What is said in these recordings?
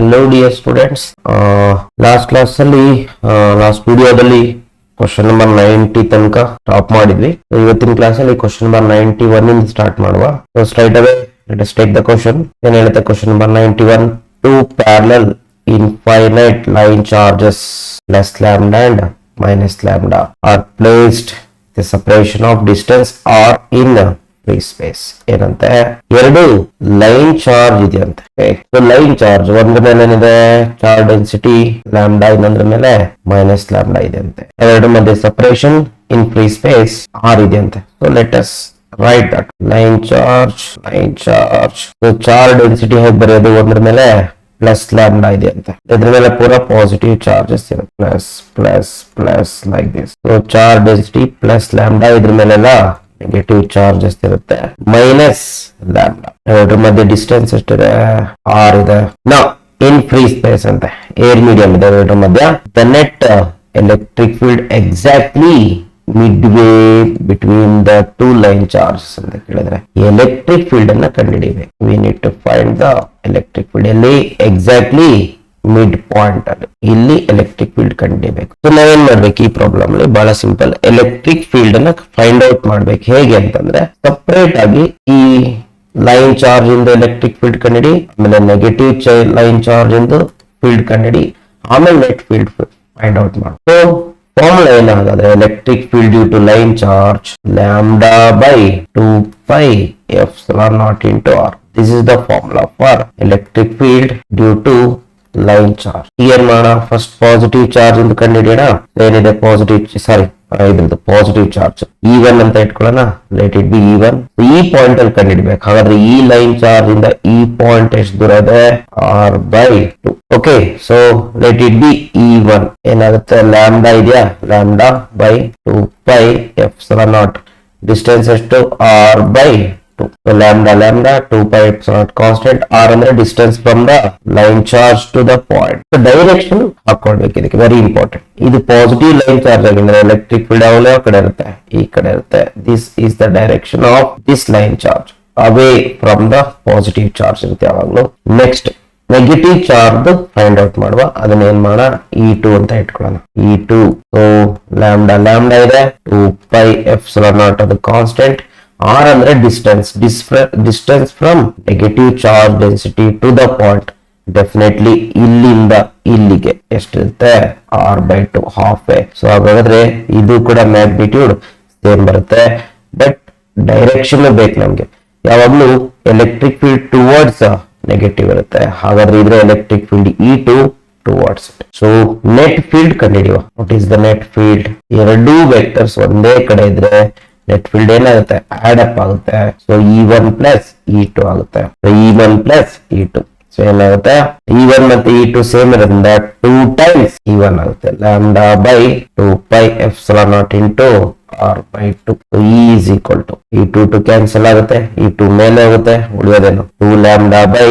Hello dear students. Last ಕ್ಲಾಸಲ್ಲಿ last ವಿಡಿಯೋದಲ್ಲಿ question number 90 ತನಕ ಟಾಪ್ ಮಾಡಿದ್ವಿ. ಇವತ್ತಿನ ಕ್ಲಾಸಲ್ಲಿ ಕ್ವಶನ್ ನಂಬರ್ 91 ಇಂದ ಸ್ಟಾರ್ಟ್ ಮಾಡುವ. So straight away let us take the question. ಏನು ಹೇಳುತ್ತೆ question number 91? Two parallel infinite line charges plus lambda and minus lambda are placed the separation of distance r in free space. ಏನಂತೆ, ಎರಡು line charge ಇದೆಯಂತೆ. Line charge ಒಂದ್ರ ಮೇಲೆ ಏನಿದೆ charge density lambda, ಇನ್ನೊಂದ್ರ ಮೇಲೆ minus lambda ಇದೆ ಅಂತೆ. ಎರಡು ಮಧ್ಯೆ ಸಪರೇಷನ್ ಇನ್ ಫ್ರೀ ಸ್ಪೇಸ್ ಆರ್ ಇದೆ ಅಂತೆ. So let us right that line charge. So charge density ಹೇಗೆ ಬರೆಯೋದು? ಒಂದ್ರ ಮೇಲೆ ಪ್ಲಸ್ ಲ್ಯಾಂಬ್ಡಾ ಇದೆ ಅಂತೆ, ಇದ್ರ ಮೇಲೆ ಪೂರಾ ಪಾಸಿಟಿವ್ ಚಾರ್ಜಸ್ ಇರುತ್ತೆ. Plus plus plus like this. So charge density plus lambda, ಇದ್ರ ಮೇಲೆಲ್ಲ ನೆಗೆಟಿವ್ ಚಾರ್ಜಸ್ ಇರುತ್ತೆ. ಮೈನಸ್ ಲ್ಯಾಂಬ್ಡಾ, ಎರಡರ ಮಧ್ಯೆ ಡಿಸ್ಟೆನ್ಸ್ ಎಷ್ಟಿದೆ? ಆರ್ ಇದೆ. ನಾ ಇನ್ ಫ್ರೀ ಸ್ಪೇಸ್ ಅಂತೆ, ಏರ್ ಮೀಡಿಯಂ ಇದೆ ಎರಡರ ಮಧ್ಯ. The net electric field exactly midway between the two line charges ಅಂತ ಕೇಳಿದ್ರೆ ಎಲೆಕ್ಟ್ರಿಕ್ ಫೀಲ್ಡ್ ಅನ್ನ ಕಂಡುಹಿಡಿಯಬೇಕು. We need to find the electric field. ಎಲ್ಲಿ? ಎಕ್ಸಾಕ್ಟ್ಲಿ ಮಿಡ್ ಪಾಯಿಂಟ್ ಅಲ್ಲಿ, ಇಲ್ಲಿ ಎಲೆಕ್ಟ್ರಿಕ್ ಫೀಲ್ಡ್ ಕಂಡುಹಿಡಿಯಬೇಕು. ಸೊ ನಾವೇನ್ ಮಾಡ್ಬೇಕು ಈ ಪ್ರಾಬ್ಲಮ್ ಅಲ್ಲಿ? ಬಹಳ ಸಿಂಪಲ್. ಎಲೆಕ್ಟ್ರಿಕ್ ಫೀಲ್ಡ್ ಅನ್ನ ಫೈಂಡ್ ಔಟ್ ಮಾಡ್ಬೇಕು. ಹೇಗೆ ಅಂತಂದ್ರೆ, ಸಪರೇಟ್ ಆಗಿ ಈ ಲೈನ್ ಚಾರ್ಜ್ ಇಂದ ಎಲೆಕ್ಟ್ರಿಕ್ ಫೀಲ್ಡ್ ಕಂಡುಹಿಡಿ, ಆಮೇಲೆ ನೆಗೆಟಿವ್ ಲೈನ್ ಚಾರ್ಜ್ ಇಂದ ಫೀಲ್ಡ್ ಕಂಡುಹಿಡಿ, ಆಮೇಲೆ ನೆಟ್ ಫೀಲ್ಡ್ ಫೈಂಡ್ ಔಟ್ ಮಾಡಿ. ಸೊ ಫಾರ್ಮುಲಾ ಏನಾಗಾದ್ರೆ, electric field due to line charge lambda by 2 epsilon naught into R. This is the formula for electric field due to line charge. ಏನ್ ಮಾಡೋಣ? First positive charge ಅಂತ ಕಂಡುಹಿಡಿಯೋಣ. ಏನಿದೆ positive, ಸಾರಿ ಇದ್ರದ್ದು positive charge E1 ಅಂತ ಇಟ್ಕೊಳ್ಳೋಣ. Let it be E1. ಈ point ಅಲ್ಲಿ ಕಂಡುಹಿಡ್ಬೇಕು. ಹಾಗಾದ್ರೆ ಈ ಲೈನ್ ಚಾರ್ಜ್ ಇಂದ ಈ ಪಾಯಿಂಟ್ ಎಷ್ಟು ದೂರ ಇದೆ? R/2. Okay, so let it be E1. ಏನಾಗುತ್ತೆ? ಲ್ಯಾಂಬ್ಡಾ ಇದೆಯಾ? Lambda by 2 epsilon naught. Distance ಎಷ್ಟು? R/2. So lambda 2 epsilon constant. R ಅಂದ್ರೆ distance from the line charge to the point. So direction ಹಾಕೊಳ್ಬೇಕು ಇದಕ್ಕೆ, ವೆರಿ ಇಂಪಾರ್ಟೆಂಟ್. ಇದು positive line charge ಆಗಿದ್ರೆ electric field ಯಾವಾಗಲೂ ಯಾವ ಕಡೆ ಇರುತ್ತೆ? ಈ ಕಡೆ ಇರುತ್ತೆ. This is the direction of this line charge, away from the positive charge ಇರುತ್ತೆ ಯಾವಾಗಲೂ. Next negative charge find out ಮಾಡುವ. ಅದನ್ನ ಏನ್ ಮಾಡೋಣ? E2 ಅಂತ ಇಟ್ಕೊಳ್ಳೋಣ. E2. ಸೊ ಲ್ಯಾಂಬ್ಡಾ ಇದೆ, 2 ಎಪ್ಸಿಲಾನ್ ನಾಟ್ ಅದು ಕಾನ್ಸ್ಟೆಂಟ್. R ಅಂದ್ರೆ distance from negative charge density to the point. Definitely ಇಲ್ಲಿಂದ ಇಲ್ಲಿಗೆ ಎಷ್ಟಿರುತ್ತೆ? R/2, half. ಸೊ ಹಾಗಾದ್ರೆ ಇದು ಕೂಡ ಮ್ಯಾಗ್ನಿಟ್ಯೂಡ್ ಸೇಮ್ ಬರುತ್ತೆ, ಬಟ್ ಡೈರೆಕ್ಷನ್ ಬೇಕು ನಮ್ಗೆ. ಯಾವಾಗ್ಲೂ ಎಲೆಕ್ಟ್ರಿಕ್ ಫೀಲ್ಡ್ ಟುವರ್ಡ್ಸ್ ನೆಗೆಟಿವ್ ಇರುತ್ತೆ. ಹಾಗಾದ್ರೆ ಇದ್ರೆ electric field E2 towards it. So net field ಕಂಡುಹಿಡಿಯುವ. What is the net field? ಎರಡೂ ವೆಕ್ಟರ್ಸ್ ಒಂದೇ ಕಡೆ ಇದ್ರೆ ನೆಟ್ ಫೀಲ್ಡ್ ಏನಾಗುತ್ತೆ? ಆಡ್ ಅಪ್ ಆಗುತ್ತೆ. ಸೊ E1 ಪ್ಲಸ್ E2 ಆಗುತ್ತೆ. E1 plus E2. ಸೊ ಏನಾಗುತ್ತೆ? E1 ಮತ್ತೆ E2 ಸೇಮ್ ಇರೋದ್ರಿಂದ 2 ಟೈಮ್ಸ್ E1 ಆಗುತ್ತೆ. Lambda by 2 epsilon naught into R/2. E is equal to E2 cancel ಆಗುತ್ತೆ, E2 ಮೇಲೆ ಹೋಗುತ್ತೆ, ಉಳಿಯೋದೇನು? 2 lambda by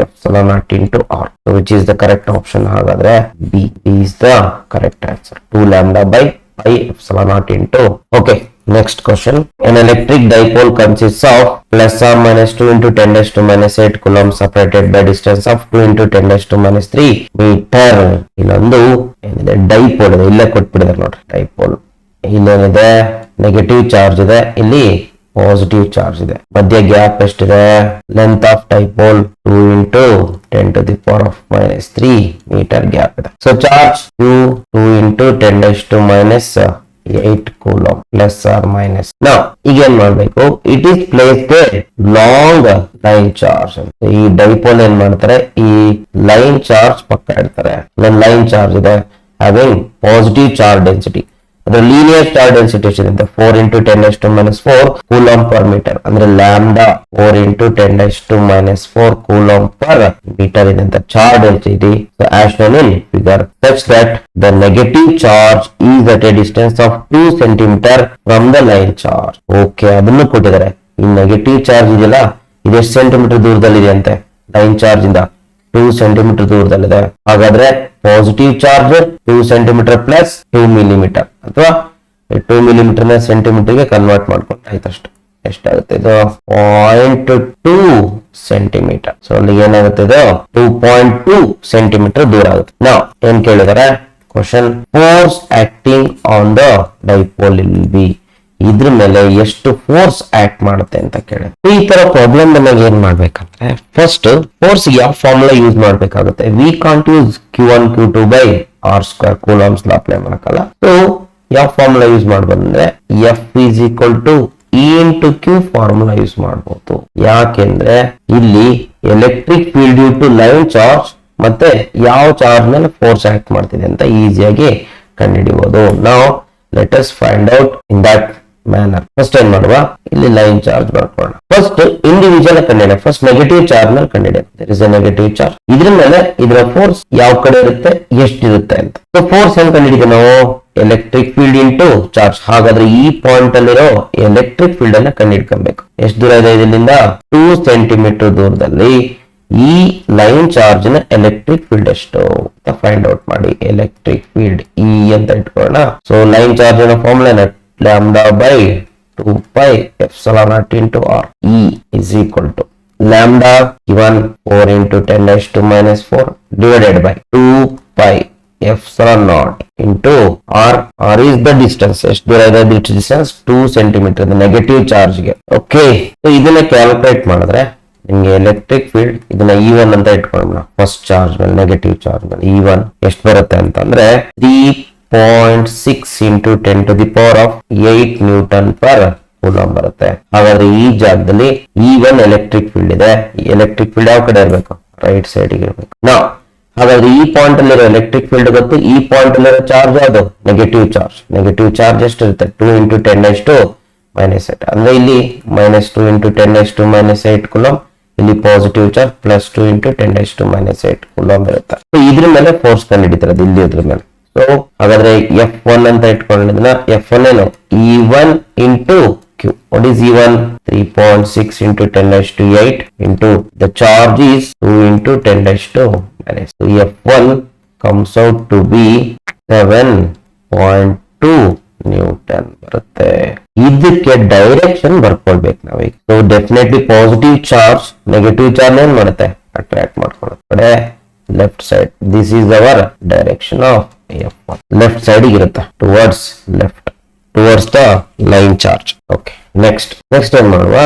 epsilon naught into R. Which is the correct option? ಹಾಗಾದ್ರೆ B is the correct answer. 2 lambda by epsilon naught into. Okay, next question. An electric dipole consists of plus or minus 2 into 10⁻⁻8 coulomb separated by distance of 2 into 10⁻³ meter. ಇಲ್ಲೊಂದು ಏನಿದೆ? Dipole ಇದೆ. ಇಲ್ಲೇ ಕೊಟ್ಬಿಡಿದಾರೆ ನೋಡ್ರಿ, dipole. ಇಲ್ಲೇನಿದೆ? Negative charge ಇದೆ, ಇಲ್ಲಿ positive charge ಇದೆ. ಮಧ್ಯ gap ಎಷ್ಟಿದೆ? Length of dipole 2 into 10⁻³ metre gap ಇದೆ. So charge 2 into 10⁻⁸ coulomb plus or minus. ನಾವು ಈಗ ಏನ್ ಮಾಡ್ಬೇಕು? It is placed long line charge. ಈ ಡೈಪೋಲ್ ಏನ್ ಮಾಡ್ತಾರೆ? ಈ ಲೈನ್ ಚಾರ್ಜ್ ಪಕ್ಕ ಇಡ್ತಾರೆ. ಲೈನ್ ಚಾರ್ಜ್ ಇದೆ ಹ್ಯಾವಿಂಗ್ ಪಾಸಿಟಿವ್ ಚಾರ್ಜ್ ಡೆನ್ಸಿಟಿ. ಅದ್ರ ಲೀನಿಯರ್ ಚಾರ್ಜ್ ಡೆನ್ಸಿಟಿ ಎಷ್ಟಿದೆ? 4 into 10⁻⁴ ಕೂಲಂಬ್ ಪರ್ ಮೀಟರ್. ಅಂದ್ರೆ lambda 4 into 10⁻⁴ coulomb per metre ಇದೆ ಅಂತ charge density. as shown in figure, such that the negative charge is at a distance of 2 cm from the line charge. Okay, ಅದನ್ನು ಕೊಟ್ಟಿದ್ದಾರೆ. ಈ negative charge ಇದೆಯಲ್ಲ, ಇದು ಎಷ್ಟು centimetre ದೂರದಲ್ಲಿದೆ ಅಂತೆ? ಲೈನ್ ಚಾರ್ಜ್ ಇಂದ 2 ಸೆಂಟಿಮೀಟರ್ ದೂರದಲ್ಲಿದೆ. ಹಾಗಾದ್ರೆ positive charge 2 centimetre plus 2 millimetre, ಅಥವಾ 2 ಮಿಲಿಮೀಟರ್ ನ ಸೆಂಟಿಮೀಟರ್ ಗೆ ಕನ್ವರ್ಟ್ ಮಾಡ್ಕೊಂಡು ಆಯ್ತು ಅಷ್ಟು. ಎಷ್ಟಾಗುತ್ತೆ ಇದು? 0.2 ಸೆಂಟಿಮೀಟರ್. ಸೊ ಅಲ್ಲಿಗೆ ಏನಾಗುತ್ತೆ ಇದು 2.2 ಸೆಂಟಿಮೀಟರ್ ದೂರ ಆಗುತ್ತೆ. ನಾವು ಏನ್ ಕೇಳಿದಾರೆ question, force acting on the dipole will be, ಇದ್ರ ಮೇಲೆ ಎಷ್ಟು ಫೋರ್ಸ್ ಆಕ್ಟ್ ಮಾಡುತ್ತೆ ಅಂತ ಕೇಳಿ. ಈ ತರ ಪ್ರಾಬ್ಲಮ್ ಬಂದಾಗ ಏನ್ ಮಾಡ್ಬೇಕಂದ್ರೆ ಫಸ್ಟ್ ಫೋರ್ಸ್ ಯಾವ ಫಾರ್ಮುಲಾ ಯೂಸ್ ಮಾಡ್ಬೇಕಾಗುತ್ತೆ. We can't use Q1 Q2 by R square coulomb's law apply ಮಾಡಕ್ಕಲ್ಲ. ಸೊ ಯಾವ ಫಾರ್ಮುಲಾ ಯೂಸ್ ಮಾಡ್ಬಂದ್ರೆ F is equal to E into Q formula use ಮಾಡಬಹುದು. ಯಾಕೆಂದ್ರೆ ಇಲ್ಲಿ electric field due to line charge ಮತ್ತೆ ಯಾವ charge ಮೇಲೆ ಫೋರ್ಸ್ ಆಕ್ಟ್ ಮಾಡ್ತಿದೆ ಅಂತ ಈಸಿಯಾಗಿ ಕಂಡುಹಿಡಿಬಹುದು. ನಾವು let us find out in that manner. First ಏನ್ ಮಾಡುವ, ಇಲ್ಲಿ ಲೈನ್ ಚಾರ್ಜ್ ಬರ್ಕೊಳ್ಳೋಣ. ಫಸ್ಟ್ ಇಂಡಿವಿಜುವಲ್ ಕಂಡಿಡಿಯ, ಫಸ್ಟ್ ನೆಗೆಟಿವ್ ಚಾರ್ಜ್ ಮೇಲೆ ಕಂಡಿಡಿಯ. There is a negative charge. ಇದ್ರ ಮೇಲೆ ಇದರ ಫೋರ್ಸ್ ಯಾವ ಕಡೆ ಇರುತ್ತೆ, ಎಷ್ಟಿರುತ್ತೆ ಅಂತ. ಸೊ ಫೋರ್ಸ್ ಹೆಂಗ್ ಕಂಡಿಡಿದ ನಾವು, ಎಲೆಕ್ಟ್ರಿಕ್ ಫೀಲ್ಡ್ ಇಂಟು ಚಾರ್ಜ್. ಹಾಗಾದ್ರೆ ಈ ಪಾಯಿಂಟ್ ಅಲ್ಲಿರೋ ಎಲೆಕ್ಟ್ರಿಕ್ ಫೀಲ್ಡ್ ಅನ್ನ ಕಂಡುಹಿಡ್ಕೊಬೇಕು. ಎಷ್ಟು ದೂರ ಇದೆ ಇದರಿಂದ, 2 ಸೆಂಟಿಮೀಟರ್ ದೂರದಲ್ಲಿ ಈ ಲೈನ್ ಚಾರ್ಜ್ ನ ಎಲೆಕ್ಟ್ರಿಕ್ ಫೀಲ್ಡ್ ಎಷ್ಟು ಅಂತ ಫೈಂಡ್ ಔಟ್ ಮಾಡಿ. ಎಲೆಕ್ಟ್ರಿಕ್ ಫೀಲ್ಡ್ E ಅಂತ ಇಟ್ಕೊಳ್ಳೋಣ. ಸೊ ಲೈನ್ ಚಾರ್ಜ್ ನ formula lambda by 2 pi epsilon naught into R. E is equal to lambda given 4 into 10 raised to minus 4 divided by 2 pi epsilon naught into R. R is the distance. ಎಷ್ಟು ದೂರ ಇದೆ distance, 2 centimetre negative charge ಗೆ. Okay, so ಇದನ್ನ calculate ಮಾಡಿದ್ರೆ ನಿಮ್ಗೆ electric field ಇದನ್ನ E1 ಅಂತ ಇಟ್ಕೊಳ್ಳೋಣ. ಫಸ್ಟ್ ಚಾರ್ಜ್ ಮೇಲೆ ನೆಗೆಟಿವ್ ಚಾರ್ಜ್ ಮೇಲೆ E1 ಎಷ್ಟು ಬರುತ್ತೆ ಅಂತಂದ್ರೆ 3.6 into 10 to the power of 8 Newton per coulomb ಬರುತ್ತೆ. ಹಾಗಾದ್ರೆ ಈ ಜಾಗದಲ್ಲಿ E1 ಎಲೆಕ್ಟ್ರಿಕ್ ಫೀಲ್ಡ್ ಇದೆ. ಈ ಎಲೆಕ್ಟ್ರಿಕ್ ಫೀಲ್ಡ್ ಯಾವ ಕಡೆ ಇರಬೇಕು, ರೈಟ್ ಸೈಡ್ ಗೆ ಇರಬೇಕು. ನಾವು ಹಾಗಾದ್ರೆ ಈ ಪಾಯಿಂಟ್ ಅಲ್ಲಿರೋ ಎಲೆಕ್ಟ್ರಿಕ್ ಫೀಲ್ಡ್ ಗೊತ್ತು, ಈ ಪಾಯಿಂಟ್ ಅಲ್ಲಿರೋ ಚಾರ್ಜ್ ಯಾವುದು, ನೆಗೆಟಿವ್ ಚಾರ್ಜ್. ನೆಗೆಟಿವ್ ಚಾರ್ಜ್ ಎಷ್ಟು ಇರುತ್ತೆ, 2 into 10 raised to minus 8. ಅಂದ್ರೆ ಇಲ್ಲಿ -2 into 10 raised to minus 8 coulomb. ಇಲ್ಲಿ positive charge +2 into 10 raised to minus 8 coulomb ಇರುತ್ತೆ. ಸೊ ಇದ್ರ ಮೇಲೆ ಫೋರ್ಸ್ ಕಂಡುಹಿಡಿತಾರೆ ಇಲ್ಲಿ ಇದ್ರ ಮೇಲೆ. ಸೊ ಹಾಗಾದ್ರೆ F1 ಅಂತ ಇಟ್ಕೊಂಡಿದ್ನ, F1 ಏನು, E1 into Q. What is E1? 3.6 into 10 raised to 8 into the charge is 2 into 10 raised to minus. So F1 comes out to be 7.2 newton ಬರುತ್ತೆ. ಇದಕ್ಕೆ ಡೈರೆಕ್ಷನ್ ಬರ್ಕೊಳ್ಬೇಕು ನಾವೀಗ. So definitely positive charge negative charge ಏನ್ ಮಾಡುತ್ತೆ, attract ಮಾಡ್ಕೊಳ್ಳೋ ಕಡೆ left side. This is our direction of F1. Left side ಇರುತ್ತೆ, towards left, towards the line charge. Okay, next ಏನ್ ಮಾಡುವ,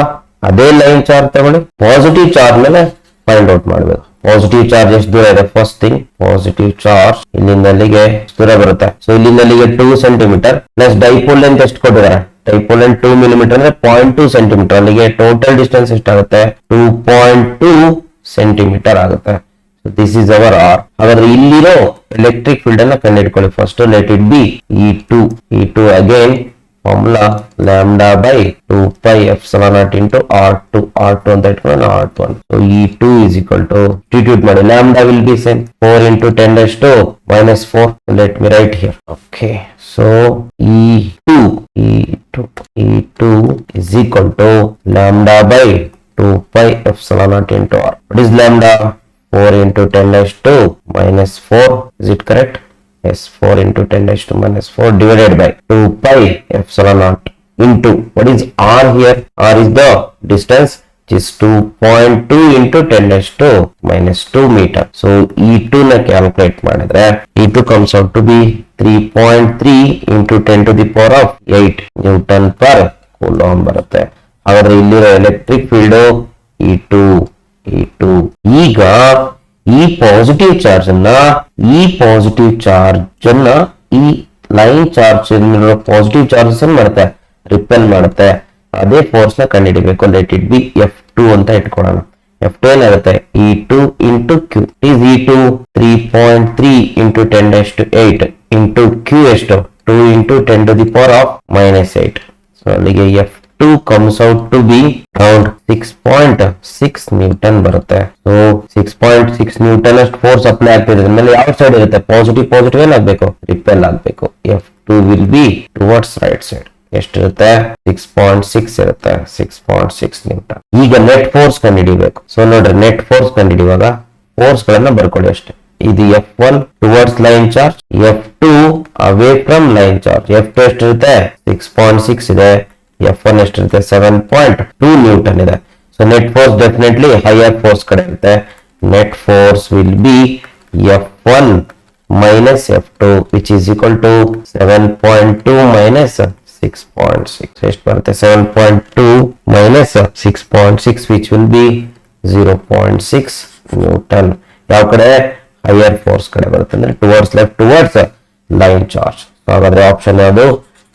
ಅದೇ ಲೈನ್ ಚಾರ್ಜ್ ತಗೊಳ್ಳಿ, ಪಾಸಿಟಿವ್ ಚಾರ್ಜ್ ಮೇಲೆ ಫೈಂಡ್ ಔಟ್ ಮಾಡಬೇಕು. ಪಾಸಿಟಿವ್ ಚಾರ್ಜ್ ಎಷ್ಟು ದೂರ ಇದೆ, ಫಸ್ಟ್ ಥಿಂಗ್ ಪಾಸಿಟಿವ್ ಚಾರ್ಜ್ ಇಲ್ಲಿಂದ ಅಲ್ಲಿಗೆ ದೂರ ಬರುತ್ತೆ. ಸೊ ಇಲ್ಲಿಂದ ಅಲ್ಲಿಗೆ 2 ಸೆಂಟಿಮೀಟರ್ ಪ್ಲಸ್ ಡೈಪೋಲ್ ಲೆಂತ್ ಎಷ್ಟು ಕೊಟ್ಟಿದ್ದಾರೆ, ಡೈಪೋಲ್ ಲೆಂತ್ 2 ಮಿಲಿಮೀಟರ್ ಅಂದ್ರೆ 0.2 ಸೆಂಟಿಮೀಟರ್. ಅಲ್ಲಿಗೆ ಟೋಟಲ್ ಡಿಸ್ಟೆನ್ಸ್ ಎಷ್ಟಾಗುತ್ತೆ, 2.2 ಸೆಂಟಿಮೀಟರ್ ಆಗುತ್ತೆ. This is our R. ಹಾಗಾದ್ರೆ ಇಲ್ಲಿರೋ ಎಲೆಕ್ಟ್ರಿಕ್ ಫೀಲ್ಡ್ ಅನ್ನ ಕಂಡುಹಿಡ್ಕೊಳ್ಳಿ. First let it be E2 again formula lambda by 2 pi epsilon naught into R2 ಅಂತ ಇಟ್ಕೊಳ್ಳೋಣ. R2 so E2 is equal to substitute ಮಾಡಿ, lambda will be same 4 into 10 raised to minus 4. Let me write here. Okay, so E2 is equal to lambda by 2 pi epsilon naught into R. What is lambda? 4 into 10 raised to minus 4. Is it correct? Yes, 4 into 10 raised to minus 4 divided by 2 pi epsilon naught into, what is R here? R is the distance, which is 2.2 into 10 raised to minus 2 meter. So E2 na calculate ಮಾಡಿದ್ರೆ E2 comes out to be 3.3 into 10 to the power of 8 Newton per coulomb ಬರುತ್ತೆ. ಹಾಗಾದ್ರೆ ಇಲ್ಲಿರೋ electric field E2. ಈಗ ಈ positive charge ಅನ್ನ ಈ line charge positive charges ಮಾಡುತ್ತೆ, repel ಮಾಡುತ್ತೆ. ಅದೇ ಫೋರ್ಸ್ ನ ಕಂಡುಹಿಡಿಬೇಕು. ಲೆಟ್ ಇಟ್ ಬಿ F2 ಅಂತ ಇಟ್ಕೊಳ್ಳೋಣ. F2 ಏನಾಗುತ್ತೆ, E2 into Q is E2 3.3 into 10 raised to 8 into Q ಎಷ್ಟು, 2 into 10 to the power of minus 8. So ಅಲ್ಲಿಗೆ F2 comes out to be around 6.6 Newton ಬರುತ್ತೆ. ಸೊ 6.6 ನ್ಯೂಟನ್ ಅಷ್ಟು force apply ಆಗ್ತಿದೆ. ಮೇಲೆ ಯಾವ ಸೈಡ್ ಇರುತ್ತೆ, ಪಾಸಿಟಿವ್ ಏನಾಗಬೇಕು, ರಿಪೆಲ್ ಆಗಬೇಕು. F2 will be towards right side. ಎಷ್ಟಿರುತ್ತೆ, 6.6 ಇರುತ್ತೆ, 6.6 ನ್ಯೂಟನ್. ಈಗ ನೆಟ್ ಫೋರ್ಸ್ ಕಂಡುಹಿಡಿಬೇಕು. ಸೊ ನೋಡ್ರಿ, ನೆಟ್ ಫೋರ್ಸ್ ಕಂಡುಹಿಡಿಯುವಾಗ ಫೋರ್ಸ್ ಗಳನ್ನ ಬರ್ಕೊಳ್ಳಿ ಅಷ್ಟೇ. ಇದು F1 towards line charge, F2 away from line charge. F2 ಎಷ್ಟಿರುತ್ತೆ, 6.6 ಇದೆ. F1 ಎಷ್ಟಿರುತ್ತೆ, 7.2 ನ್ಯೂಟನ್ ಇದೆ. So so net force definitely higher force ಕಡೆ ಇರುತ್ತೆ. Net force will be F1 minus F2 which is equal to 7.2 minus 6.6. ಎಷ್ಟು ಬರುತ್ತೆ? 7.2 minus 6.6 which will be 0.6 Newton. ಯಾವ ಕಡೆ? ಹೈಯರ್ ಫೋರ್ಸ್ ಕಡೆ ಬರುತ್ತೆ, ಅಂದ್ರೆ towards left towards line charge. ಹಾಗಾದ್ರೆ ಆಪ್ಷನ್ ಯಾವುದು?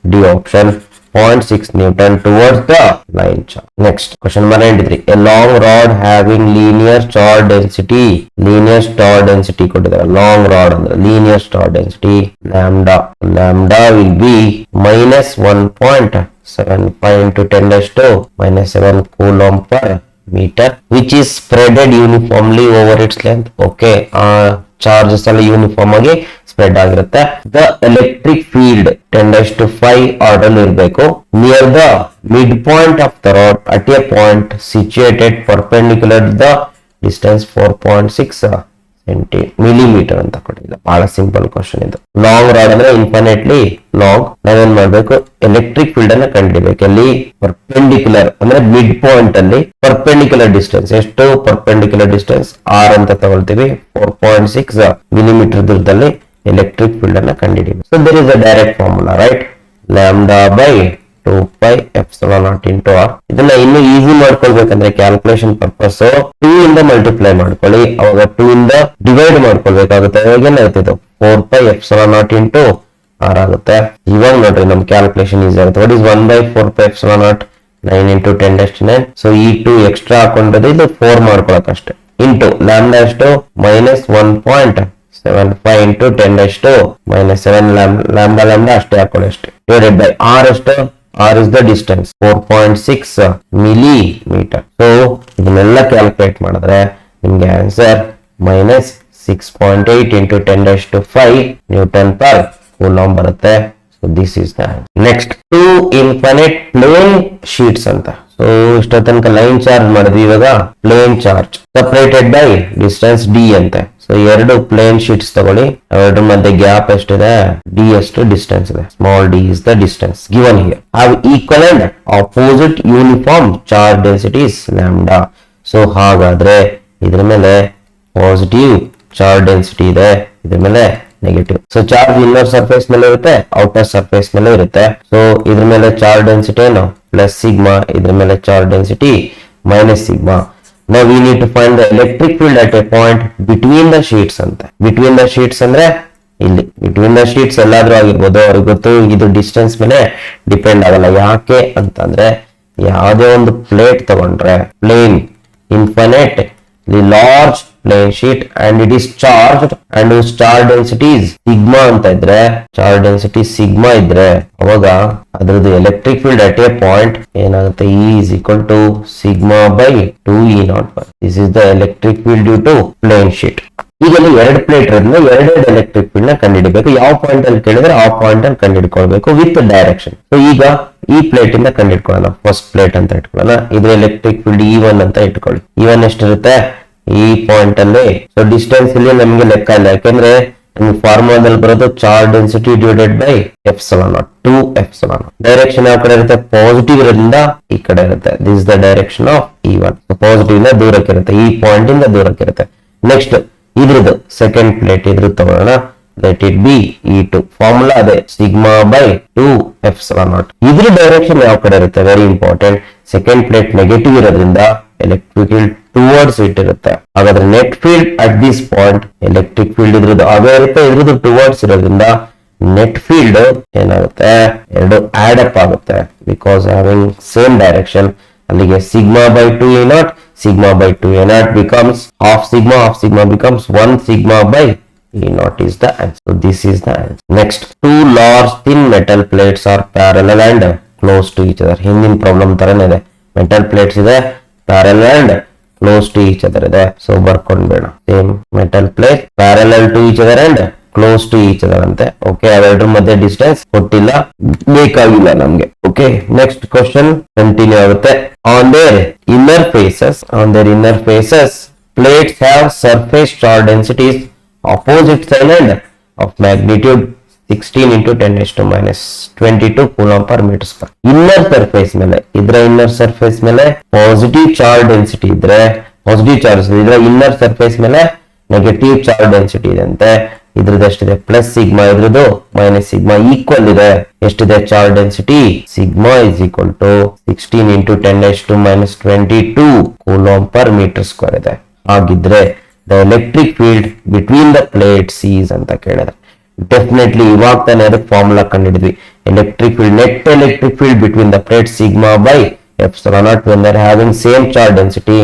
D option, 0.6 Newton towards the line charge. Next, question number 93. A long rod having linear charge density. Linear charge density ಕೊಟ್ಟಿದ್ದಾರೆ. Long rod ಅಂದ್ರೆ linear charge density lambda. Lambda will be minus 1.75 into 10 raised to minus 7 coulomb per meter, which is spreaded uniformly over its length. Okay, charges ಎಲ್ಲ uniform ಆಗಿ spread ಆಗಿರುತ್ತೆ. The electric field 10⁵ order ಇರಬೇಕು. Near the mid point of the rod at a point situated perpendicular the distance 4.6 millimeter ಅಂತ ಕೊಟ್ಟಿಲ್ಲ. ಬಹಳ simple question ಇದು. Long rod ಅಂದ್ರೆ infinitely long. ನಾವೇನ್ ಮಾಡ್ಬೇಕು? ಎಲೆಕ್ಟ್ರಿಕ್ ಫೀಲ್ಡ್ ಅನ್ನ ಕಂಡಿಡ್ಬೇಕು. ಅಲ್ಲಿ ಪರ್ಪೆಂಡಿಕ್ಯುಲರ್ ಅಂದ್ರೆ ಮಿಡ್ ಪಾಯಿಂಟ್ ಅಲ್ಲಿ ಪರ್ಪೆಂಡಿಕ್ಯುಲರ್ ಡಿಸ್ಟೆನ್ಸ್ ಎಷ್ಟು? ಪರ್ಪೆಂಡಿಕ್ಯುಲರ್ ಡಿಸ್ಟೆನ್ಸ್ r ಅಂತ ತಗೊಳ್ತೀವಿ. 4.6 millimeter ದೂರದಲ್ಲಿ ಎಲೆಕ್ಟ್ರಿಕ್ ಫೀಲ್ಡ್ ಅನ್ನ ಕಂಡಿಡಿಬೇಕು. So there is a direct formula, right? Lambda by 2 pi epsilon naught into r. ಇದನ್ನ ಇನ್ನು ಈಸಿ ಮಾಡ್ಕೊಳ್ಬೇಕಂದ್ರೆ ಕ್ಯಾಲ್ಕುಲೇಷನ್ ಪರ್ಪಸ್ 2 ಇಂದ ಮಲ್ಟಿಪ್ಲೈ ಮಾಡ್ಕೊಳ್ಳಿ. ಅವಾಗ 2 ಇಂದ ಡಿವೈಡ್ ಮಾಡ್ಕೊಳ್ಬೇಕಾಗುತ್ತೆ. ಅವಾಗ ಏನಾಯ್ತು? 4 pi epsilon naught into r ಆಗುತ್ತೆ. ಇವಾಗ ನೋಡ್ರಿ ನಮ್ ಕ್ಯಾಲ್ಕುಲೇಷನ್ ಈಸಿ ಆಗುತ್ತೆ. What is 1 by 4 pi epsilon naught? 9 into 10⁹. So ಈ 2 ಎಕ್ಸ್ಟ್ರಾ ಹಾಕೊಂಡ್ರೆ ಇದು 4 ಮಾಡ್ಕೊಳಕ್ ಅಷ್ಟೇ. ಇಂಟು ಲ್ಯಾಂಬ್ಡಾ ಎಷ್ಟು? minus 1.75 into 10⁻⁻7 ಲ್ಯಾಂಬ್ಡಾ ಅಷ್ಟೇ ಹಾಕೊಳ್ಳಿ ಅಷ್ಟೇ. ಡಿವೈಡೆಡ್ ಬೈ r ಎಷ್ಟು? r is the distance 4.6 millimeter. So ಇದನ್ನೆಲ್ಲ ಕ್ಯಾಲ್ಕುಲೇಟ್ ಮಾಡಿದ್ರೆ ನಿಮ್ಗೆ answer minus 6.8 into 10⁵ Newton per coulomb ಬರುತ್ತೆ. So this is the next. 2 infinite plane sheets ಅಂತ. ಸೊ ಇಷ್ಟ ತನಕ ಲೈನ್ ಚಾರ್ಜ್ ಮಾಡಿದ್ವಿ. ಇವಾಗ plane charge separated by distance d ಅಂತೆ. ಸೊ ಎರಡು ಪ್ಲೇನ್ ಶೀಟ್ಸ್ ತಗೊಳ್ಳಿ. ಅವೆರಡರ ಮಧ್ಯೆ ಗ್ಯಾಪ್ ಎಷ್ಟಿದೆ? d ಎಷ್ಟು ಡಿಸ್ಟೆನ್ಸ್ ಇದೆ? Small d is the distance given here. Have equal and opposite uniform charge densities lambda. So ಹಾಗಾದ್ರೆ ಇದ್ರ ಮೇಲೆ ಪಾಸಿಟಿವ್ ಚಾರ್ಜ್ ಡೆನ್ಸಿಟಿ ಇದೆ, ಇದ್ರ ಮೇಲೆ negative. So charge inner surface ಮೇಲೆ ಇರುತ್ತೆ, ಔಟರ್ ಸರ್ಫೇಸ್ ಮೇಲೆ ಇರುತ್ತೆ. ಸೊ ಇದ್ರ ಮೇಲೆ ಚಾರ್ಜ್ ಡೆನ್ಸಿಟಿ ಏನು? Plus sigma. ಇದ್ರ ಮೇಲೆ charge density minus sigma. Now we need to find the electric field at a point between the sheets ಅಂತ. Between the sheets ಅಂದ್ರೆ ಇಲ್ಲಿ between the sheets ಎಲ್ಲಾದ್ರೂ ಆಗಿರ್ಬೋದು. ಅವ್ರಿಗೆ ಗೊತ್ತು ಇದು ಡಿಸ್ಟೆನ್ಸ್ ಮೇಲೆ ಡಿಪೆಂಡ್ ಆಗಲ್ಲ. ಯಾಕೆ ಅಂತಂದ್ರೆ ಯಾವುದೇ ಒಂದು ಪ್ಲೇಟ್ ತಗೊಂಡ್ರೆ plane infinite large plane sheet and it is charged and charge density sigma ಅಂತ ಇದ್ರೆ, ಚಾರ್ಜ್ ಡೆನ್ಸಿಟಿ ಸಿಗ್ಮಾ ಇದ್ರೆ ಅವಾಗ ಅದ್ರದ್ದು electric field at a point ಏನಾಗುತ್ತೆ? E is equal to sigma by 2E0. This is the electric field due to plane sheet. ಈಗ ಎರಡು plate ಇರೋದ್ರಿಂದ ಎರಡೆರಡು ಎಲೆಕ್ಟ್ರಿಕ್ ಫೀಲ್ಡ್ ನ ಕಂಡುಹಿಡಬೇಕು. ಯಾವ ಪಾಯಿಂಟ್ ಅಲ್ಲಿ ಕೇಳಿದ್ರೆ ಆ ಪಾಯಿಂಟ್ ಅಲ್ಲಿ ಕಂಡುಹಿಡ್ಕೊಳ್ಬೇಕು ವಿತ್ ಡೈರೆಕ್ಷನ್. ಸೊ ಈಗ ಈ ಪ್ಲೇಟ್ ಇಂದ ಕಂಡುಹಿಡ್ಕೊಳ್ಳೋಣ. ಫಸ್ಟ್ ಪ್ಲೇಟ್ ಅಂತ ಇಟ್ಕೊಳ್ಳೋಣ. ಇದ್ರ ಎಲೆಕ್ಟ್ರಿಕ್ ಫೀಲ್ಡ್ E1 ಅಂತ ಇಟ್ಕೊಳ್ಳಿ. E1 ಎಷ್ಟಿರುತ್ತೆ? ಈ ಪಾಯಿಂಟ್ ಅಲ್ಲಿ. ಸೊ ಡಿಸ್ಟೆನ್ಸ್ ಇಲ್ಲಿ ನಮ್ಗೆ ಲೆಕ್ಕ ಇಲ್ಲ, ಯಾಕೆಂದ್ರೆ ನಮ್ಗೆ ಫಾರ್ಮುಲಾದಲ್ಲಿ ಬರೋದು charge density divided by epsilon not 2 epsilon. Direction ಯಾವ ಕಡೆ ಇರುತ್ತೆ? ಪಾಸಿಟಿವ್ ಇರೋದ್ರಿಂದ ಈ ಕಡೆ ಇರುತ್ತೆ. This is the direction of E1. Positive ಇಂದ ದೂರಕ್ಕೆ ಇರುತ್ತೆ, ಈ ಪಾಯಿಂಟ್ ಇಂದ ದೂರಕ್ಕೆ ಇರುತ್ತೆ. ನೆಕ್ಸ್ಟ್ ಇದ್ರದ್ದು ಸೆಕೆಂಡ್ ಪ್ಲೇಟ್ ಇದ್ರ ತಗೊಳ್ಳೋಣ. Let it be E2. Formula ಅದೇ ಸಿಗ್ಮಾ ಬೈ 2 ಎಪ್ಸಿಲಾನ್ ನಾಟ್. ಇದ್ರ ಡೈರೆಕ್ಷನ್ ಯಾವ ಕಡೆ ಇರುತ್ತೆ? Very important. Second plate negative ಇರೋದ್ರಿಂದ ಎಲೆಕ್ಟ್ರಿಕ್ ಫೀಲ್ಡ್ ಟುವರ್ಡ್ಸ್ ಇಟ್ ಇರುತ್ತೆ. ಹಾಗಾದ್ರೆ net field at this point electric field ಇದ್ರದ್ದು ಅವೇ ಇರುತ್ತೆ, ಇದ್ರದ್ದು ಟುವರ್ಡ್ಸ್ ಇರೋದ್ರಿಂದ ನೆಟ್ ಫೀಲ್ಡ್ ಏನಾಗುತ್ತೆ? ಎರಡು ಆಡ್ ಅಪ್ ಆಗುತ್ತೆ. Because having same direction. ಅಲ್ಲಿಗೆ sigma by 2E0, sigma by 2A0 becomes half sigma becomes 1 sigma by E0 is the answer. So this is the answer. Next, two large thin metal plates are parallel and close to each other. ಹಿಂದಿನ problem ತರನೇ ಇದೆ. Metal plates ಇದೆ, parallel and close to each other ಇದೆ. So ಬರ್ಕೊಂಡ್ಬೇಡ. Same metal plate parallel to each other and close to each other ಅಂತೆ. Okay, ಅವೆರಡರ ಮಧ್ಯೆ distance ಕೊಟ್ಟಿಲ್ಲ, ಬೇಕಾಗಿಲ್ಲ ನಮ್ಗೆ. ಓಕೆ, ನೆಕ್ಸ್ಟ್ ಕ್ವಶನ್ ಕಂಟಿನ್ಯೂ ಆಗುತ್ತೆ. On their inner faces, plates have surface charge densities opposite sign and of magnitude 16 into 10 to minus 22 coulomb per metre square. Inner surface ಮೇಲೆ ಇದ್ರೆ inner surface ಮೇಲೆ positive charge density ಇದ್ರೆ positive charge ಇದ್ರೆ inner surface ಮೇಲೆ negative charge density ಇದೆ ಅಂತೆ. ಇದ್ರದ್ದು ಎಷ್ಟಿದೆ ಪ್ಲಸ್ ಸಿಗ್ಮಾ, ಇದ್ರದ್ದು ಮೈನಸ್ ಸಿಗ್ಮಾ ಈಕ್ವಲ್ ಇದೆ. ಎಷ್ಟಿದೆ charge density sigma is equal to 16 into 10 to minus 22 coulomb per metre square ಇದೆ. ಹಾಗಿದ್ರೆ the electric field between the plates is ಅಂತ ಕೇಳಿದ್ರೆ ಡೆಫಿನೆಟ್ಲಿ ಇವಾಗ ತಾನೇ ಅದಕ್ಕೆ ಫಾರ್ಮುಲಾ ಕಂಡಿದ್ವಿ. Electric field net electric field between the plate sigma by epsilon naught. when they are having same charge density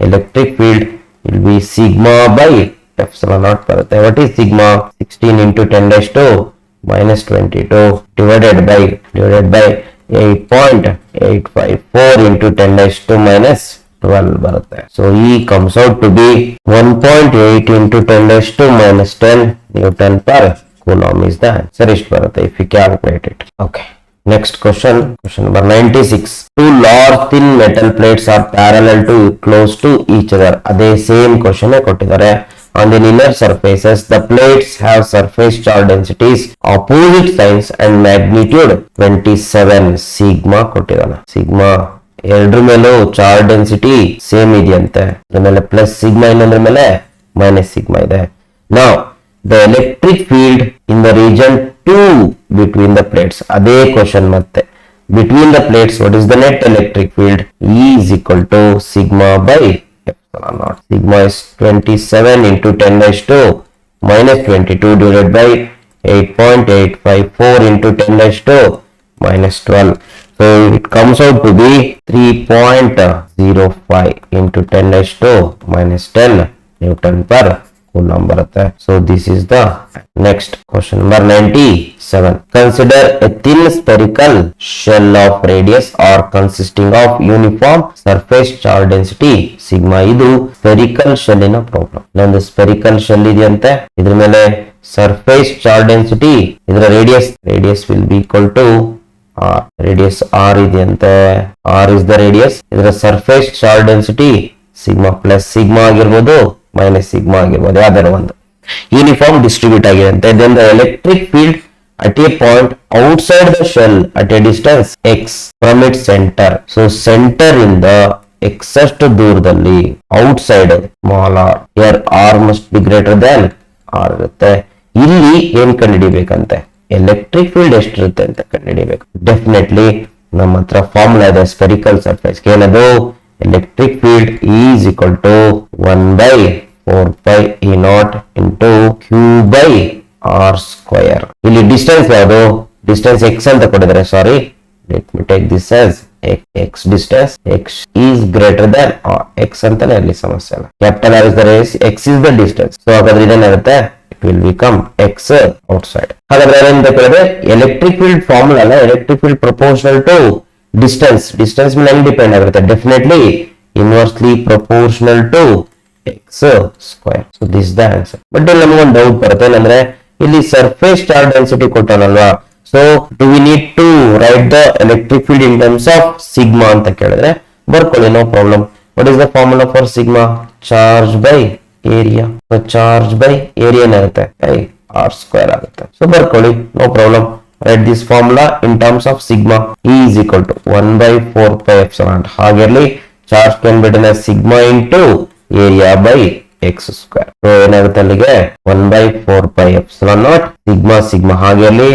electric field will be sigma by epsilon naught ಬರುತ್ತೆ. what is sigma? 16 into 10 to minus 22 divided by 8.854 into 10 to minus 12 ಬರುತ್ತೆ. so E comes out to be 1.8 into 10 to minus 10 Newton per coulomb is the answer. ಇಷ್ಟು ಬರುತ್ತೆ if you calculate it. okay, next question number 96. two large thin metal plates are parallel to close to each other. ಅದೇ same question ಕೊಟ್ಟಿದ್ದಾರೆ. on the inner surfaces the plates have surface charge densities opposite signs and magnitude 27 sigma ಕೊಟ್ಟಿದ್ದಾನೆ. Sigma ಎರಡ್ರ ಮೇಲೂ charge density same ಇದೆಯಂತೆ. ಅದ್ರ ಮೇಲೆ plus sigma, ಇನ್ನೊಂದ್ರ ಮೇಲೆ minus sigma ಇದೆ. now the electric field in the region 2 between the plates. ಅದೇ question ಮತ್ತೆ between the plates what is the net electric field? E is equal to sigma by epsilon naught. sigma is 27 into 10 to minus 22 divided by 8.854 into 10 to minus 12. so it comes out to be 3.05 into 10 to minus 10 Newton per coulomb ಬರುತ್ತೆ. so this is the next question number 97. consider a thin spherical shell of radius or consisting of uniform surface charge density sigma. ಇದು spherical shell ಇನ problem. ಇನ್ನೊಂದು spherical shell ಇದೆಯಂತೆ, ಇದ್ರ ಮೇಲೆ surface charge density, ಇದರ radius will be equal to r. radius r ಇದೆಯಂತೆ, r is the radius. ಇದರ surface charge density sigma plus sigma ಆಗಿರ್ಬೋದು ಮೈನಸ್ ಸಿಗ್ಮಾ ಆಗಿರ್ಬೋದು, ಯಾವ್ದಾರ ಒಂದು ಯೂನಿಫಾರ್ಮ್ ಡಿಸ್ಟ್ರಿಬ್ಯೂಟ್ ಆಗಿರುತ್ತೆ. then the electric field at a point outside the shell at a distance x from its center. so center ಇಂದ x ಅಷ್ಟು ದೂರದಲ್ಲಿ outside small r, here r must be greater than r ಇರುತ್ತೆ. ಇಲ್ಲಿ ಏನ್ ಕಂಡುಹಿಡಿಬೇಕಂತೆ, electric field ಎಷ್ಟಿರುತ್ತೆ ಅಂತ ಕಂಡುಹಿಡಿಬೇಕು. Definitely ನಮ್ಮ ಹತ್ರ ಫಾರ್ಮುಲಾ ಇದೆ ಸ್ಪೆರಿಕಲ್ ಸರ್ಫೇಸ್. ಏನದು electric field E is equal to 1 by 4 pi E naught into Q by R square. ಇಲ್ಲಿ ಡಿಸ್ಟೆನ್ಸ್ ಯಾವುದು, ಡಿಸ್ಟೆನ್ಸ್ x ಅಂತ ಕೊಟ್ಟಿದ್ದಾರೆ. Sorry, let me take this as x distance. x is greater than r. x ಅಂತಾನೆ ಅಲ್ಲಿ ಸಮಸ್ಯೆ ಅಲ್ಲ. Capital R is the radius, x is the distance. So ಹಾಗಾದ್ರೆ ಇದೇನಾಗುತ್ತೆ, it will become x outside. ಹಾಗಾದ್ರೆ ಏನಂತ ಕೇಳಿದ್ರೆ ಎಲೆಕ್ಟ್ರಿಕ್ ಫೀಲ್ಡ್ ಫಾರ್ಮುಲಾ ಅಲ್ಲ, electric field proportional to distance ಮೇಲೆ ಹೆಂಗ್ ಡಿಪೆಂಡ್ ಆಗುತ್ತೆ, definitely inversely proportional to x square. So this the answer. But ಇಲ್ಲಿ ನಮಗೊಂದು ಡೌಟ್ ಬರುತ್ತೆ, ಏನಂದ್ರೆ ಇಲ್ಲಿ ಸರ್ಫೇಸ್ ಚಾರ್ಜ್ ಡೆನ್ಸಿಟಿ ಕೊಟ್ಟಾನಲ್ವಾ, so do we need to write the electric field in terms of sigma ಅಂತ ಕೇಳಿದ್ರೆ ಬರ್ಕೊಳ್ಳಿ, no problem. What is the formula for sigma? Charge by area. Charge by area ಏನಾಗುತ್ತೆ, R square ಆಗುತ್ತೆ. So ಬರ್ಕೊಳ್ಳಿ, no problem. write this formula in terms of sigma. E is equal to 1 by 4 pi epsilon. ಹಾಗಿರಲಿ, charge can be written as sigma into area by x square. so ಏನಾಗುತ್ತೆ ಅಲ್ಲಿಗೆ 1 by 4 pi epsilon naught sigma ಹಾಗಿರಲಿ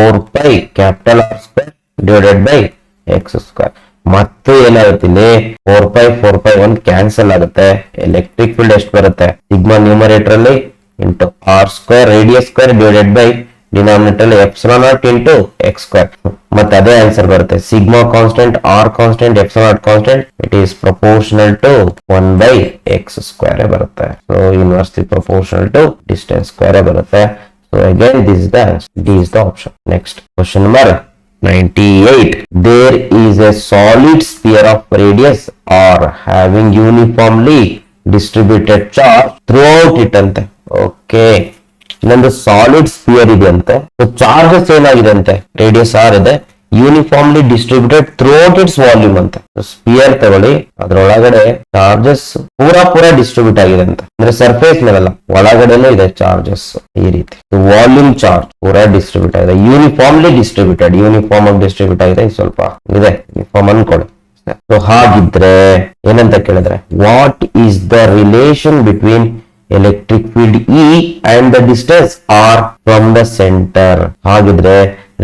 4 pi capital R square divided by x square. ಮತ್ತೆ ಏನಾಗುತ್ತೆ ಇಲ್ಲಿ 4 pi 1 cancel ಆಗುತ್ತೆ. Electric field ಎಷ್ಟು ಬರುತ್ತೆ, sigma numerator ಅಲ್ಲಿ into R square radius square divided by denominator epsilon naught into x square. ಮತ್ತೆ ಅದೇ answer ಬರುತ್ತೆ. Sigma constant, R constant, epsilon naught constant. It is proportional to 1 by x square ಬರುತ್ತೆ. So inversely proportional to distance square ಬರುತ್ತೆ. So again this is the answer. D is the option. Next question number 98. There is a solid sphere of radius r having uniformly distributed charge throughout it ante. Okay, ಇನ್ನೊಂದು solid spear ಇದೆ ಅಂತೆ. Charges ಏನಾಗಿದೆ ಅಂತೆ, radius R ಇದೆ, uniformly distributed throughout it's volume ಅಂತ. Spear ತಗೊಳ್ಳಿ, ಅದ್ರೊಳಗಡೆ charges ಪೂರಾ distribute ಆಗಿದೆ ಅಂತ, ಅಂದ್ರೆ ಸರ್ಫೇಸ್ ಮೇಲೆಲ್ಲ ಒಳಗಡೆನೂ ಇದೆ ಚಾರ್ಜಸ್ ಈ ರೀತಿ. ವಾಲ್ಯೂಮ್ ಚಾರ್ಜ್ ಪೂರಾ ಡಿಸ್ಟ್ರಿಬ್ಯೂಟ್ ಆಗಿದೆ, ಯೂನಿಫಾರ್ಮ್ಲಿ ಡಿಸ್ಟ್ರಿಬ್ಯೂಟೆಡ್, ಯೂನಿಫಾರ್ಮ್ ಆಗಿ ಡಿಸ್ಟ್ರಿಬ್ಯೂಟ್ ಆಗಿದೆ. ಸ್ವಲ್ಪ ಇದೆ ಯೂನಿಫಾರ್ಮ್ ಅನ್ಕೊಳ್ಳಿ. ಸೊ ಹಾಗಿದ್ರೆ ಏನಂತ ಕೇಳಿದ್ರೆ, what is the relation between electric field E and the distance R from the centre? ಹಾಗಿದ್ರೆ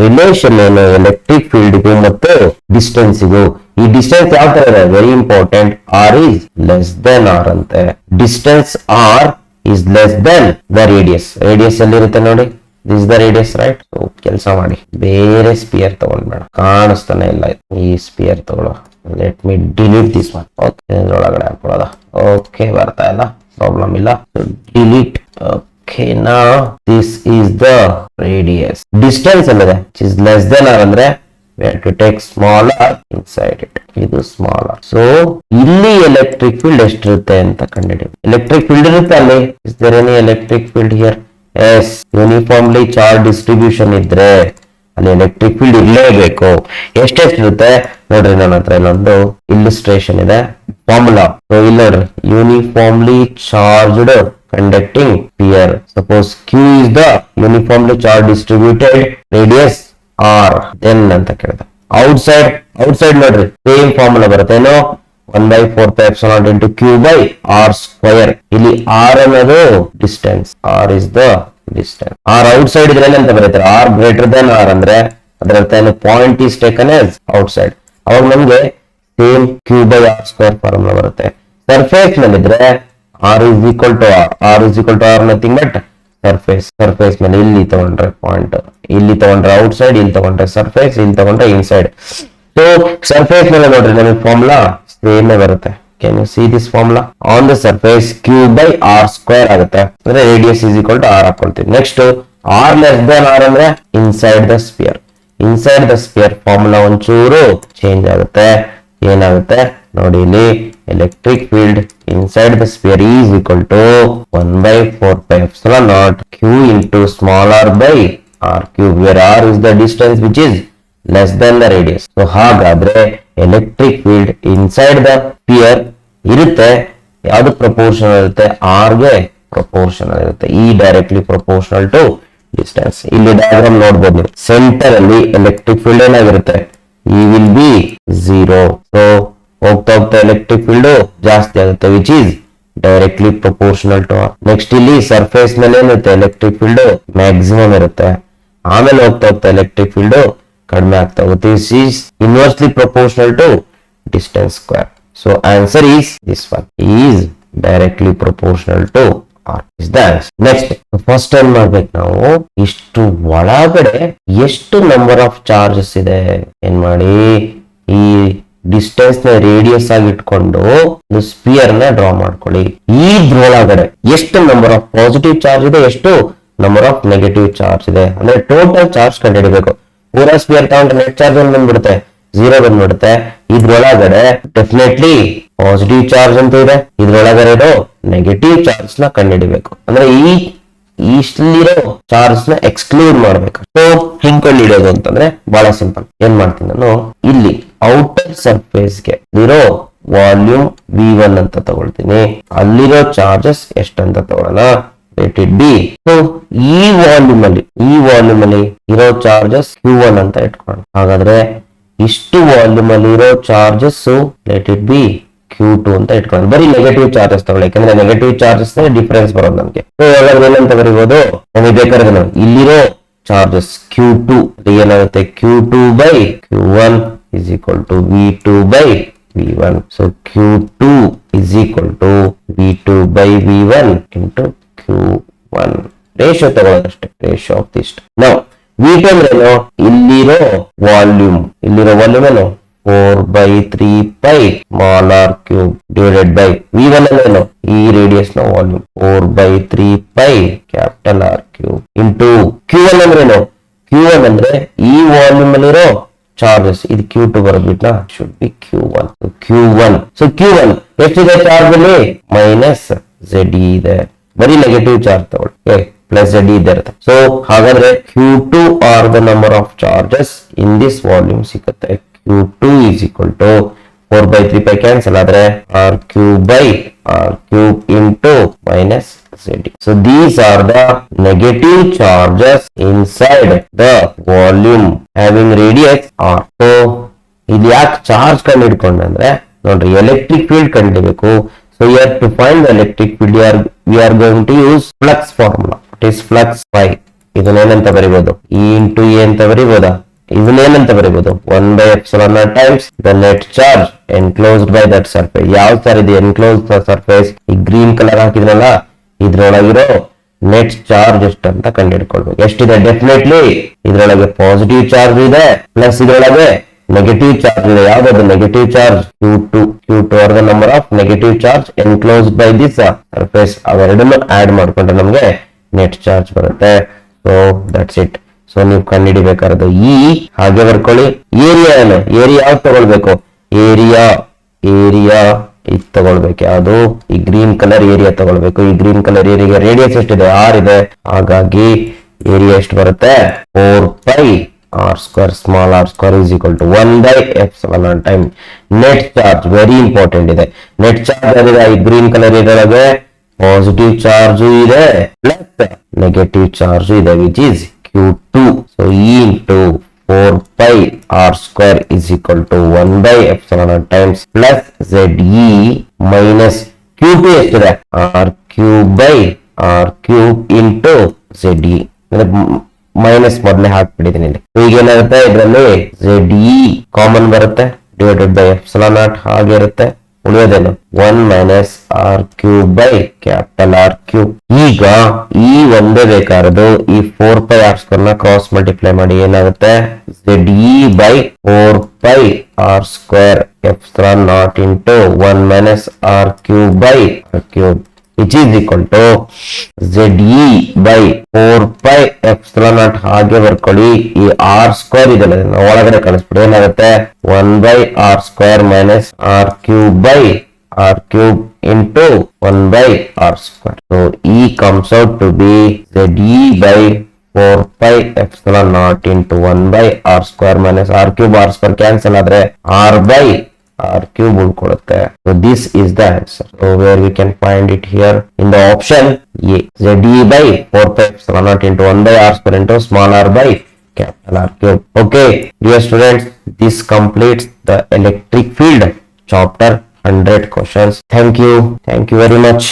ರಿಲೇಷನ್ ಏನು ಎಲೆಕ್ಟ್ರಿಕ್ ಫೀಲ್ಡ್ಗೂ ಮತ್ತು ಡಿಸ್ಟೆನ್ಸ್ಗೂ? ಈ ಡಿಸ್ಟೆನ್ಸ್ ಯಾವ ತರ ಇದೆ? Very important. R is less than R ಅಂತೆ. Distance R is less than the radius. Radius ಎಲ್ಲಿರುತ್ತೆ ನೋಡಿ, this the radius, right? So ಕೆಲಸ ಮಾಡಿ, ಬೇರೆ ಸ್ಪಿಯರ್ ತಗೊಂಡ್ಬೇಡ, ಕಾಣಿಸ್ತಾನೆ ಇಲ್ಲ ಈ ಸ್ಪಿಯರ್ ತಗೊಳ್ಳೋ. Let me delete this one. Okay, ಒಳಗಡೆ ಹಾಕೊಳ್ಳೋದ. ಓಕೆ, ಬರ್ತಾ ಇಲ್ಲ, ಪ್ರಾಬ್ಲಮ್ ಇಲ್ಲ. Delete. Okay, now this is the radius. Distance ಅಂದ್ರೆ which is less than r ಅಂದ್ರೆ we have to take smaller inside it. ಇದು smaller. ಸೊ ಇಲ್ಲಿ electric field ಎಷ್ಟಿರುತ್ತೆ ಅಂತ ಕಂಡುಹಿಡಿ. ಎಲೆಕ್ಟ್ರಿಕ್ ಫೀಲ್ಡ್ ಇರುತ್ತೆ ಅಲ್ಲಿ. Is there any electric field here? Yes, uniformly charge distribution ಇದ್ರೆ ಅಲ್ಲಿ ಎಲೆಕ್ಟ್ರಿಕ್ ಫೀಲ್ಡ್ ಇರಲೇಬೇಕು. ಎಷ್ಟೆಷ್ಟಿರುತ್ತೆ ನೋಡ್ರಿ, ನನ್ನ ಹತ್ರ ಇಲ್ಲೊಂದು ಇಲ್ಲಿಸ್ಟ್ರೇಷನ್ ಇದೆ, ಫಾರ್ಮುಲಾ. ಸೊ ಇಲ್ಲಿ ನೋಡ್ರಿ, uniformly charged conducting sphere. Suppose Q is the uniformly charged distributed radius R. then ಅಂತ ಕೇಳಿದ. ಔಟ್ಸೈಡ್ ನೋಡ್ರಿ, ಸೇಮ್ ಫಾರ್ಮುಲಾ ಬರುತ್ತೆ ಏನು? 1/4πε0 into Q by R square. ಇಲ್ಲಿ R ಅನ್ನೋದು distance, R is the distance. R outside ಇದ್ರೆ ಅಂತ ಬರುತ್ತೆ, R ಗ್ರೇಟರ್ ದೆನ್ R ಅಂದ್ರೆ ಅದರ ಅರ್ಥ ಏನು? Point is taken as outside. ಅವಾಗ ನಮ್ಗೆ same Q by R square formula ಬರುತ್ತೆ. ಸರ್ಫೇಸ್ ಮೇಲಿದ್ರೆ R is equal to R. R is equal to R nothing but surface ಮೇಲೆ ಇಲ್ಲಿ ತಗೊಂಡ್ರೆ ಪಾಯಿಂಟ್, ಇಲ್ಲಿ ತಗೊಂಡ್ರೆ ಔಟ್ಸೈಡ್, ಇಲ್ಲಿ ತಗೊಂಡ್ರೆ ಸರ್ಫೇಸ್, ಇಲ್ಲಿ ತಗೊಂಡ್ರೆ ಇನ್ಸೈಡ್. ಸೊ ಸರ್ಫೇಸ್ ಮೇಲೆ ನೋಡ್ರಿ ನಮಗೆ ಫಾರ್ಮುಲಾ ಸೇಮ್ ಬರುತ್ತೆ. Can you see this formula? On the surface Q by R square ಆಗುತ್ತೆ, ಅಂದ್ರೆ radius is equal to R ಹಾಕೊಳ್ತೀವಿ. Next R less than R ಅಂದ್ರೆ inside the sphere. Inside the sphere formula ಒಂಚೂರು change ಆಗುತ್ತೆ. ಏನಾಗುತ್ತೆ ನೋಡಿ ಇಲ್ಲಿ, electric field inside the sphere is equal to 1/4πε0 Q into small r by R cube, where R is the distance which is less than the radius. So ಹಾಗಾದ್ರೆ electric field inside the sphere ಇರುತ್ತೆ, ಯಾವ್ದು proportional ಇರುತ್ತೆ? R ಗೆ proportional ಇರುತ್ತೆ. E directly proportional to distance. ಇಲ್ಲಿ diagram ನೋಡ್ಬೋದು ನೀವು, centre ಅಲ್ಲಿ ಎಲೆಕ್ಟ್ರಿಕ್ ಫೀಲ್ಡ್ ಏನಾಗಿರುತ್ತೆ? E will be 0. ಸೊ ಹೋಗ್ತಾ ಎಲೆಕ್ಟ್ರಿಕ್ ಫೀಲ್ಡ್ ಜಾಸ್ತಿ ಆಗುತ್ತೆ, which is directly proportional to R. Next ಇಲ್ಲಿ ಸರ್ಫೇಸ್ ಮೇಲೆ ಏನಿರುತ್ತೆ? ಎಲೆಕ್ಟ್ರಿಕ್ ಫೀಲ್ಡ್ ಮ್ಯಾಕ್ಸಿಮಮ್ ಇರುತ್ತೆ. ಆಮೇಲೆ ಹೋಗ್ತಾ ಎಲೆಕ್ಟ್ರಿಕ್ ಫೀಲ್ಡ್ ಕಡಿಮೆ ಆಗ್ತಾ ಹೋಗುತ್ತೆ. This is inversely proportional to distance square. So answer is this one, is directly proportional to R is the answer. Next first ಏನ್ ಮಾಡ್ಬೇಕು ನಾವು? ಇಷ್ಟು ಒಳಗಡೆ ಎಷ್ಟು ನಂಬರ್ ಆಫ್ ಚಾರ್ಜಸ್ ಇದೆ ಏನ್ ಮಾಡಿ, ಈ ಡಿಸ್ಟೆನ್ಸ್ ನ ರೇಡಿಯಸ್ ಆಗಿ ಇಟ್ಕೊಂಡು ಸ್ಪಿಯರ್ ನ ಡ್ರಾ ಮಾಡ್ಕೊಳ್ಳಿ. ಇದ್ರೊಳಗಡೆ ಎಷ್ಟು ನಂಬರ್ ಆಫ್ ಪಾಸಿಟಿವ್ ಚಾರ್ಜ್ ಇದೆ, ಎಷ್ಟು ನಂಬರ್ ಆಫ್ ನೆಗೆಟಿವ್ ಚಾರ್ಜ್ ಇದೆ, ಅಂದ್ರೆ ಟೋಟಲ್ ಚಾರ್ಜ್ ಕಂಡುಹಿಡಬೇಕು. ಪೂರಾ ಸ್ಪಿಯರ್ ತಗೊಂಡ್ರೆ ನೆಟ್ ಚಾರ್ಜ್ ಬಂದ್ಬಿಡುತ್ತೆ, 0 ಬಂದ್ಬಿಡುತ್ತೆ. ಇದ್ರೊಳಗಡೆ ಡೆಫಿನೆಟ್ಲಿ ಪಾಸಿಟಿವ್ ಚಾರ್ಜ್ ಅಂತ ಇದೆ, ಇದ್ರೊಳಗಡೆ ಇರೋ ನೆಗೆಟಿವ್ ಚಾರ್ಜ್ ನ ಕಂಡುಹಿಡಬೇಕು. ಅಂದ್ರೆ ಇಷ್ಟಲ್ಲಿರೋ ಚಾರ್ಜ್ ನ ಎಕ್ಸ್ಕ್ಲೂಡ್ ಮಾಡ್ಬೇಕು. ಸೊ ಹಿಂಗ್ ಕಂಡುಹಿಡಿಯೋದು ಅಂತಂದ್ರೆ ಬಹಳ ಸಿಂಪಲ್. ಏನ್ ಮಾಡ್ತೀನಿ ನಾನು, ಇಲ್ಲಿ ಔಟರ್ ಸರ್ಫೇಸ್ ಗೆ ಇರೋ ವಾಲ್ಯೂಮ್ V1 ಅಂತ ತಗೊಳ್ತೀನಿ, ಅಲ್ಲಿರೋ ಚಾರ್ಜಸ್ ಎಷ್ಟಂತ ತಗೊಳ್ಳೋಣ, ಲೆಟ್ ಇಟ್ ಬಿ. ಸೊ ಈ ವಾಲ್ಯೂಮ್ ಅಲ್ಲಿ ಇರೋ ಚಾರ್ಜಸ್ Q1 ಅಂತ ಇಟ್ಕೊಳ್ಳೋಣ. ಹಾಗಾದ್ರೆ ಇಷ್ಟು ವಾಲ್ಯೂಮ್ ಅಲ್ಲಿ ಇರೋ charges let it B Q2 ಅಂತ ಇಟ್ಕೊಳ್ಳೋಣ. ಬರೀ ನೆಗೆಟಿವ್ ಚಾರ್ಜಸ್ ತಗೊಳ್ಳಿ, ಯಾಕಂದ್ರೆ ನೆಗೆಟಿವ್ ಚಾರ್ಜಸ್ ಡಿಫರೆನ್ಸ್ ಬರೋದು ನಮ್ಗೆ. ಸೊ ಏನಂತ ಬರೀಬಹುದು, ನಮಗೆ ಬೇಕಾದ್ರೆ ನಾವು ಇಲ್ಲಿರೋ ಚಾರ್ಜಸ್ Q2 ಏನಾಗುತ್ತೆ, Q2 by Q1 is equal to V2 by V1. So Q2 is equal to V2 by V1 into Q1. Ratio ತಗೊಳ್ಳೋದಷ್ಟೇ, ರೇಷಿಯೋ ಆಫ್ ದಿಸ್. ನಾವು V2 ಅಂದ್ರೇನು, ಇಲ್ಲಿರೋ ವಾಲ್ಯೂಮ್ ಏನು 4/3 pi small r cube divided by V1 ಅಂದ್ರೇನು, ಈ radius ನ volume 4/3 pi capital R cube into Q1 ಅಂದ್ರೇನು, Q1 ಅಂದ್ರೆ ಈ ವಾಲ್ಯೂಮ್ ಅಲ್ಲಿರೋ ಚಾರ್ಜಸ್. ಇದು Q2 ಬರೋದ್ಬಿಟ್ನ, should be Q1. So Q1 ಎಷ್ಟಿದೆ ಚಾರ್ಜ್ ಅಲ್ಲಿ? -ZE ಇದೆ. ಬರೀ ನೆಗೆಟಿವ್ ಚಾರ್ಜ್ ತಗೊಳ್ಳಿ, ಪ್ಲಸ್ ಝೆಡ್ ಇದ್ದೇ ಇರುತ್ತೆ. ಸೊ ಹಾಗಾದ್ರೆ Q2 are the number of charges in this volume ಸಿಗುತ್ತೆ. Q2 is equal to 4 by 3 pi cancel ಆದ್ರೆ R cube by R cube into minus ZD. So these are the negative charges inside the volume having radius R. So ಇಲ್ಲಿ ಯಾಕೆ charge ಕಂಡು ಹಿಡ್ಕೊಂಡೆ ಅಂದ್ರೆ ನೋಡ್ರಿ electric field ಕಂಡಿಬೇಕು. So you have to find the electric field. We are going to use flux formula. It is flux phi. ಇದನ್ನೇನಂತ ಬರಿಬಹುದು? E into A ಅಂತ ಬರಿಬಹುದಾ? ಇದನ್ನೇನಂತ ಬರಿಬಹುದು? 1 by epsilon naught times the net charge enclosed by that surface. ಯಾವ sir ಇದು enclosed surface? ಈ green colour ಹಾಕಿದ್ರಲ್ಲ ಇದ್ರೊಳಗಿರೋ ನೆಟ್ ಚಾರ್ಜ್ ಎಷ್ಟು ಅಂತ ಕಂಡುಹಿಡ್ಕೊಳ್ಬೇಕು. ಎಷ್ಟಿದೆ? ಡೆಫಿನೆಟ್ಲಿ ಇದ್ರೊಳಗೆ ಪಾಸಿಟಿವ್ ಚಾರ್ಜ್ ಇದೆ ಪ್ಲಸ್ ಇದ್ರೊಳಗೆ ನೆಗೆಟಿವ್ ಚಾರ್ಜ್ ಇದೆ. ಯಾವ್ದು negative charge? Q2 are the number of negative charge enclosed by this surface. ಅವೆರಡನ್ನು ಆಡ್ ಮಾಡ್ಕೊಂಡ್ರೆ ನಮ್ಗೆ ನೆಟ್ ಚಾರ್ಜ್ ಬರುತ್ತೆ. So that's it. ಸೊ ನೀವು ಕಂಡುಹಿಡಿಬೇಕಾರದು ಈ ಹಾಗೆ ಬರ್ಕೊಳ್ಳಿ. ಏರಿಯಾ ಏನು? ಏರಿಯಾ ಯಾವ್ದು ತಗೊಳ್ಬೇಕು? ಏರಿಯಾ ಇದು ತಗೊಳ್ಬೇಕು. ಯಾವುದು? ಈ ಗ್ರೀನ್ ಕಲರ್ ಏರಿಯಾ ತಗೊಳ್ಬೇಕು. ಈ ಗ್ರೀನ್ ಕಲರ್ ಏರಿಯಾ ರೇಡಿಯಸ್ ಎಷ್ಟಿದೆ? ಆರ್ ಇದೆ. ಹಾಗಾಗಿ ಏರಿಯಾ ಎಷ್ಟು ಬರುತ್ತೆ? 4 pi r square small r square is equal to 1 by epsilon naught time net charge. Very important ಇದೆ. ನೆಟ್ ಚಾರ್ಜ್ ಆಗಿದೆ ಈ ಗ್ರೀನ್ ಕಲರ್ ಇದರೊಳಗೆ ಪಾಸಿಟಿವ್ ಚಾರ್ಜ್ ಇದೆ ಪ್ಲಸ್ ನೆಗೆಟಿವ್ ಚಾರ್ಜ್ ಇದೆ which is Q2. So E into 4 pi r square is equal to 1 by epsilon naught times plus ZE minus Q2 ಎಷ್ಟಿದೆ? R cube by R cube into ZE. Minus ಮೊದಲೇ ಹಾಕ್ಬಿಟ್ಟಿದ್ದೀನಿ ಇಲ್ಲಿ. ಈಗ ಏನಾಗುತ್ತೆ? ಇದರಲ್ಲಿ ZE common ಬರುತ್ತೆ divided by epsilon not ಹಾಗೆ ಇರುತ್ತೆ. ಉಳಿಯೋದೇನು? 1 minus R cube by capital R cube. ಈಗ ಈ ಒಂದೇ ಬೇಕಾರದು ಈ 4 pi r square ನ ಕ್ರಾಸ್ ಮಲ್ಟಿಪ್ಲೈ ಮಾಡಿ ಏನಾಗುತ್ತೆ? ZE by 4 pi r square epsilon naught into 1 minus R cube by R cube which is equal to ZE by 4 pi epsilon naught ಹಾಗೆ ಬರ್ಕೊಳ್ಳಿ. ಈ R square ಇದೆಲ್ಲ ಒಳಗಡೆ ಕಳಿಸ್ಬಿಡಿ. ಏನಾಗುತ್ತೆ? 1 by R square minus R cube by R cube into 1 by R square. So E comes out to be ZE by 4 pi epsilon naught into 1 by R square minus R cube. R square cancel ಆದ್ರೆ R by R cube ಉಳ್ಕೊಳ್ಳುತ್ತೆ. So this is the answer. So where we can find it here in the option A. ZE by 4 pi epsilon naught into 1 by R square into small r by capital R cube. Okay, dear students, this completes the electric field chapter 100 questions. Thank you very much.